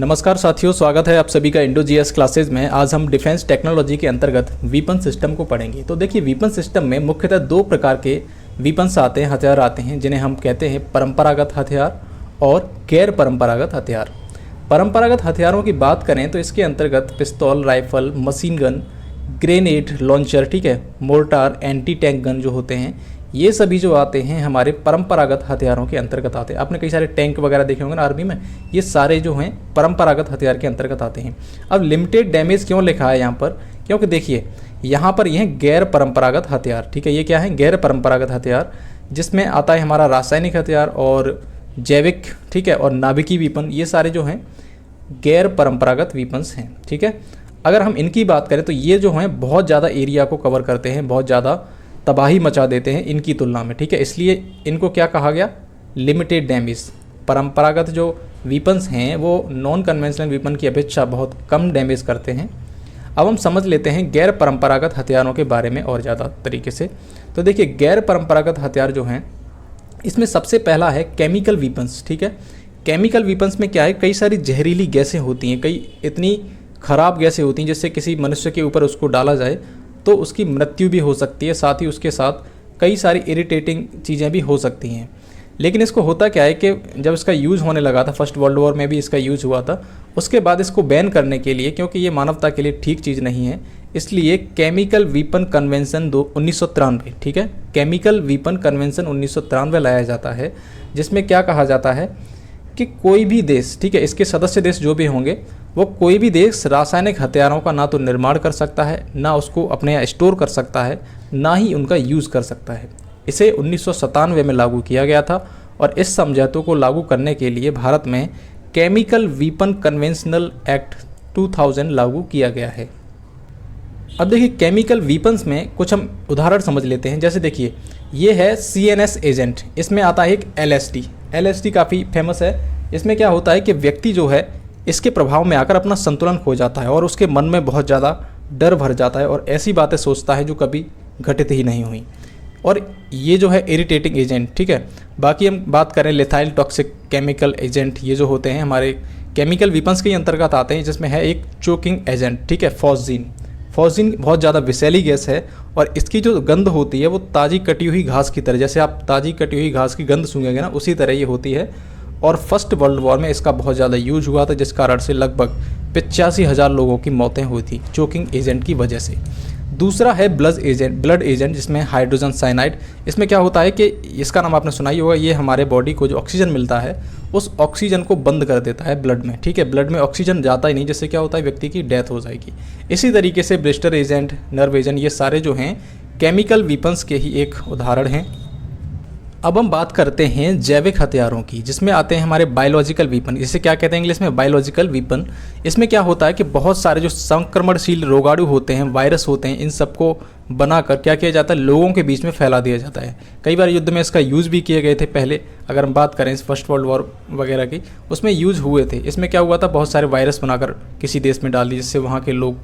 नमस्कार साथियों, स्वागत है आप सभी का इंडो जीएस क्लासेज में। आज हम डिफेंस टेक्नोलॉजी के अंतर्गत वीपन सिस्टम को पढ़ेंगे। तो देखिए, वीपन सिस्टम में मुख्यतः दो प्रकार के वीपन्स आते हैं, हथियार आते हैं, जिन्हें हम कहते हैं परंपरागत हथियार और गैर परंपरागत हथियार। परंपरागत हथियारों की बात करें तो इसके अंतर्गत पिस्तौल, rifle, machine gun, grenade launcher, ठीक है, मोर्टार, एंटी टैंक गन जो होते हैं, ये सभी जो आते हैं हमारे परंपरागत हथियारों के अंतर्गत आते हैं। आपने कई सारे टैंक वगैरह देखे होंगे ना आर्मी में, ये सारे जो हैं परंपरागत हथियार के अंतर्गत आते हैं। अब लिमिटेड डैमेज क्यों लिखा है यहाँ पर? क्योंकि देखिए यहाँ पर ये हैं गैर परंपरागत हथियार, ठीक है। ये क्या है? गैर परंपरागत हथियार, जिसमें आता है हमारा रासायनिक हथियार और जैविक, ठीक है, और नाभिकीय वीपन। ये सारे जो हैं गैर परंपरागत वीपन्स हैं, ठीक है। अगर हम इनकी बात करें तो ये जो हैं बहुत ज़्यादा एरिया को कवर करते हैं, बहुत ज़्यादा तबाही मचा देते हैं इनकी तुलना में, ठीक है। इसलिए इनको क्या कहा गया? Limited damage. परंपरागत जो वीपन्स हैं वो नॉन कन्वेंशनल वीपन की अपेक्षा बहुत कम डैमेज करते हैं। अब हम समझ लेते हैं गैर परंपरागत हथियारों के बारे में और ज़्यादा तरीके से। तो देखिए, गैर परंपरागत हथियार जो हैं, इसमें सबसे पहला है केमिकल वीपन्स, ठीक है। केमिकल वीपन्स में क्या है? कई सारी जहरीली गैसें होती हैं, कई इतनी ख़राब गैसें होती हैं जिससे किसी मनुष्य के ऊपर उसको डाला जाए तो उसकी मृत्यु भी हो सकती है, साथ ही उसके साथ कई सारी इरिटेटिंग चीज़ें भी हो सकती हैं। लेकिन इसको होता क्या है कि जब इसका यूज़ होने लगा था, फर्स्ट वर्ल्ड वॉर में भी इसका यूज़ हुआ था, उसके बाद इसको बैन करने के लिए, क्योंकि ये मानवता के लिए ठीक चीज़ नहीं है, इसलिए केमिकल वीपन कन्वेंशन 1993, ठीक है, केमिकल वीपन कन्वेंशन 1993 लाया जाता है, जिसमें क्या कहा जाता है कि कोई भी देश, ठीक है, इसके सदस्य देश जो भी होंगे, वो कोई भी देश रासायनिक हथियारों का ना तो निर्माण कर सकता है, ना उसको अपने यहाँ स्टोर कर सकता है, ना ही उनका यूज़ कर सकता है। इसे 1997 में लागू किया गया था और इस समझौते को लागू करने के लिए भारत में केमिकल वीपन कन्वेंशनल एक्ट 2000 लागू किया गया है। अब देखिए, केमिकल वीपन्स में कुछ हम उदाहरण समझ लेते हैं। जैसे देखिए, ये है CNS एजेंट, इसमें आता है एक LSD काफ़ी फेमस है। इसमें क्या होता है कि व्यक्ति जो है इसके प्रभाव में आकर अपना संतुलन खो जाता है और उसके मन में बहुत ज़्यादा डर भर जाता है और ऐसी बातें सोचता है जो कभी घटित ही नहीं हुई। और ये जो है इरिटेटिंग एजेंट, ठीक है। बाकी हम बात करें लेथाइल टॉक्सिक केमिकल एजेंट, ये जो होते हैं हमारे केमिकल वीपन्स के अंतर्गत आते हैं, जिसमें है एक चोकिंग एजेंट, ठीक है, फॉस्जीन बहुत ज़्यादा विषैली गैस है और इसकी जो गंध होती है वो ताज़ी कटी हुई घास की तरह, जैसे आप ताज़ी कटी हुई घास की गंध सूंघेंगे ना, उसी तरह ये होती है। और फर्स्ट वर्ल्ड वॉर में इसका बहुत ज़्यादा यूज हुआ था, जिस कारण से लगभग 85,000 लोगों की मौतें हुई थी चोकिंग एजेंट की वजह से। दूसरा है ब्लड एजेंट, जिसमें हाइड्रोजन साइनाइड। इसमें क्या होता है कि इसका नाम आपने सुना ही होगा, ये हमारे बॉडी को जो ऑक्सीजन मिलता है उस ऑक्सीजन को बंद कर देता है ब्लड में, ठीक है। ब्लड में ऑक्सीजन जाता ही नहीं, जिससे क्या होता है, व्यक्ति की डेथ हो जाएगी। इसी तरीके से ब्लिस्टर एजेंट, नर्व एजेंट, ये सारे जो हैं केमिकल वीपन्स के ही एक उदाहरण हैं। अब हम बात करते हैं जैविक हथियारों की, जिसमें आते हैं हमारे बायोलॉजिकल वीपन। इसे क्या कहते हैं इंग्लिश में? Biological weapon. इसमें क्या होता है कि बहुत सारे जो संक्रमणशील रोगाणु होते हैं, वायरस होते हैं, इन सबको बनाकर क्या किया जाता है, लोगों के बीच में फैला दिया जाता है। कई बार युद्ध में इसका यूज़ भी किए गए थे पहले। अगर हम बात करें फर्स्ट वर्ल्ड वॉर वगैरह की, उसमें यूज़ हुए थे। इसमें क्या हुआ था, बहुत सारे वायरस बनाकर किसी देश में डाल दिए, जिससे वहाँ के लोग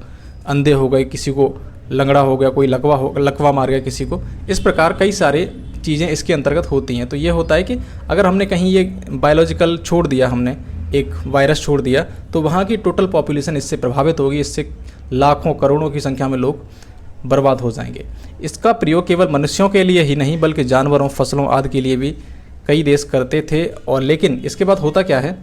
अंधे हो गए, किसी को लंगड़ा हो गया, कोई लकवा मार गया किसी को। इस प्रकार कई सारे चीज़ें इसके अंतर्गत होती हैं। तो ये होता है कि अगर हमने कहीं ये बायोलॉजिकल छोड़ दिया, हमने एक वायरस छोड़ दिया, तो वहाँ की टोटल पॉपुलेशन इससे प्रभावित होगी, इससे लाखों करोड़ों की संख्या में लोग बर्बाद हो जाएंगे। इसका प्रयोग केवल मनुष्यों के लिए ही नहीं बल्कि जानवरों, फसलों आदि के लिए भी कई देश करते थे। और लेकिन इसके बाद होता क्या है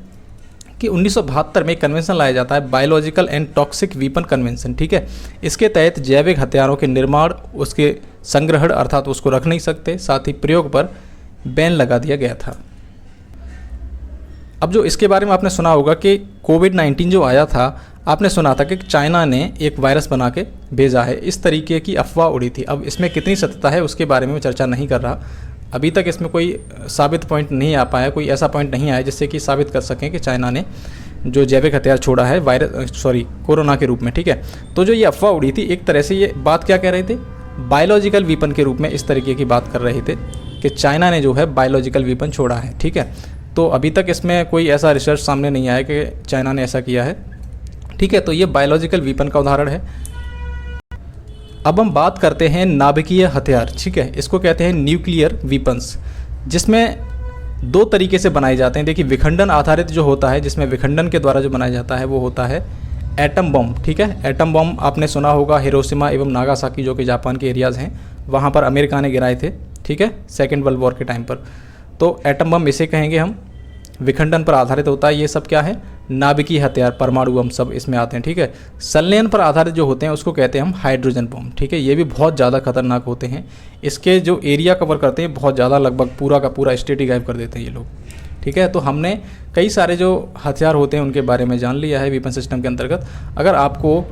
कि 1972 में एक कन्वेंशन लाया जाता है, biological and toxic weapon convention, ठीक है। इसके तहत जैविक हथियारों के निर्माण, उसके संग्रहण अर्थात उसको रख नहीं सकते, साथ ही प्रयोग पर बैन लगा दिया गया था। अब जो इसके बारे में आपने सुना होगा कि कोविड-19 जो आया था, आपने सुना था कि चाइना ने एक वायरस बना के भेजा है, इस तरीके की अफवाह उड़ी थी। अब इसमें कितनी सत्यता है उसके बारे में मैं चर्चा नहीं कर रहा। अभी तक इसमें कोई साबित पॉइंट नहीं आ पाया, कोई ऐसा पॉइंट नहीं आया जिससे कि साबित कर सकें कि चाइना ने जो जैविक हथियार छोड़ा है कोरोना के रूप में, ठीक है। तो जो ये अफवाह उड़ी थी, एक तरह से ये बात क्या कह रहे थे, बायोलॉजिकल वीपन के रूप में इस तरीके की बात कर रहे थे कि चाइना ने जो है बायोलॉजिकल वीपन छोड़ा है, ठीक है। तो अभी तक इसमें कोई ऐसा रिसर्च सामने नहीं आया कि चाइना ने ऐसा किया है, ठीक है। तो ये बायोलॉजिकल वीपन का उदाहरण है। अब हम बात करते हैं नाभिकीय हथियार, ठीक है। इसको कहते हैं न्यूक्लियर वीपन्स, जिसमें दो तरीके से बनाए जाते हैं। देखिए विखंडन आधारित जो होता है, जिसमें विखंडन के द्वारा जो बनाया जाता है वो होता है एटम बम। ठीक है, एटम बम आपने सुना होगा, हिरोशिमा एवं नागासाकी जो कि जापान के एरियाज़ हैं, वहाँ पर अमेरिका ने गिराए थे। ठीक है, सेकेंड वर्ल्ड वॉर के टाइम पर। तो एटम बम इसे कहेंगे हम, विखंडन पर आधारित होता है। ये सब क्या है, नाभिकीय हथियार, परमाणु बम सब इसमें आते हैं। ठीक है, संलयन पर आधारित जो होते हैं उसको कहते हैं हम हाइड्रोजन बम। ठीक है, ये भी बहुत ज़्यादा खतरनाक होते हैं। इसके जो एरिया कवर करते हैं बहुत ज़्यादा, लगभग पूरा का पूरा स्टेट ही गायब कर देते हैं ये लोग। ठीक है, तो हमने कई सारे जो हथियार होते हैं उनके बारे में जान लिया है वेपन सिस्टम के अंतर्गत। अगर आपको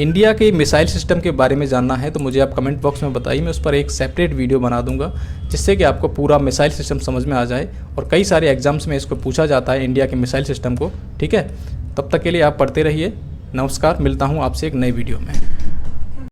इंडिया के मिसाइल सिस्टम के बारे में जानना है तो मुझे आप कमेंट बॉक्स में बताइए, मैं उस पर एक सेपरेट वीडियो बना दूंगा, जिससे कि आपको पूरा मिसाइल सिस्टम समझ में आ जाए। और कई सारे एग्जाम्स में इसको पूछा जाता है, इंडिया के मिसाइल सिस्टम को। ठीक है, तब तक के लिए आप पढ़ते रहिए। नमस्कार, मिलता हूँ आपसे एक नई वीडियो में।